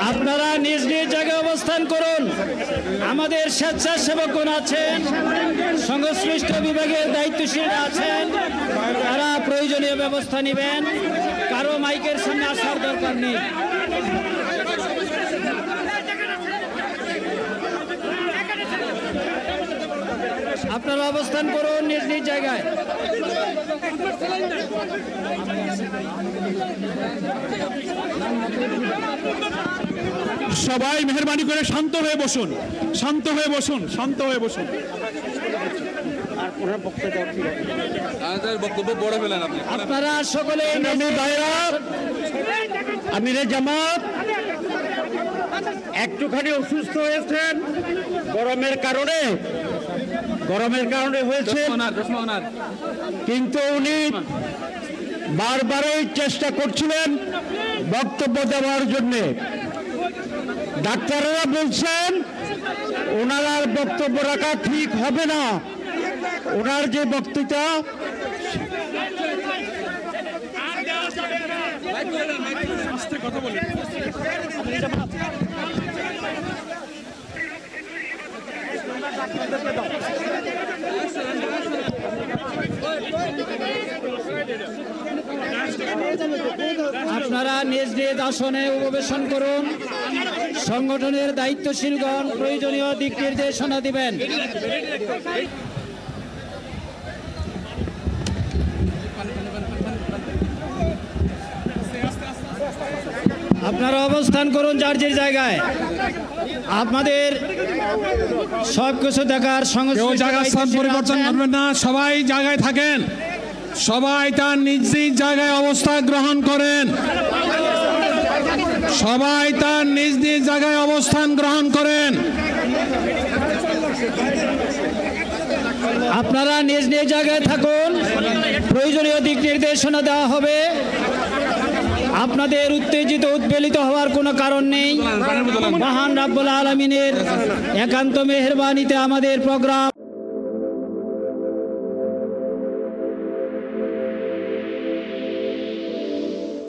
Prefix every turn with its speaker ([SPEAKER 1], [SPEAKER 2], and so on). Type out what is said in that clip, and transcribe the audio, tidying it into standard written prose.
[SPEAKER 1] আপনারা নিজ নিজ জায়গায় অবস্থান করুন। আমাদের স্বেচ্ছাসেবকগণ আছেন, সংশ্লিষ্ট বিভাগের দায়িত্বশীলরা আছেন, তারা প্রয়োজনীয় ব্যবস্থা নেবেন। কারো মাইকের সামনে আসার দরকার নেই। আপনারা অবস্থান করুন নিজ নিজ জায়গায়।
[SPEAKER 2] সবাই মেহরবানি করে শান্ত হয়ে বসুন, শান্ত হয়ে বসুন, শান্ত হয়ে বসুন।
[SPEAKER 1] আপনারা সকলে
[SPEAKER 3] আমিরে জামাত একটুখানি অসুস্থ হয়েছেন গরমের কারণে হয়েছে, কিন্তু উনি বারবারই চেষ্টা করছিলেন বক্তব্য দেওয়ার জন্য। ডাক্তাররা বলছেন ওনার আর বক্তব্য রাখা ঠিক হবে না। ওনার যে বক্তৃতা
[SPEAKER 1] আপনারা নিজ নিজ আসনে উপবেশন করুন। সংগঠনের দায়িত্বশীলগণ প্রয়োজনীয় দিক নির্দেশনা দিবেন। আপনারা অবস্থান করুন যার যার জায়গায়। আপনাদের সবকিছু দেখার
[SPEAKER 2] স্থান পরিবর্তন করবেন না, সবাই জায়গায় থাকেন, সবাই তার নিজ নিজ জায়গায় অবস্থান গ্রহণ করেন, সবাই তার নিজ নিজ জায়গায় অবস্থান গ্রহণ করেন।
[SPEAKER 1] আপনারা নিজ নিজ জায়গায় থাকুন, প্রয়োজনীয় দিক নির্দেশনা দেওয়া হবে। আপনাদের উত্তেজিত উদ্বেলিত হওয়ার কোনো কারণ নেই। মহান রাব্বুল আলামিনের একান্ত মেহেরবানিতে আমাদের প্রোগ্রাম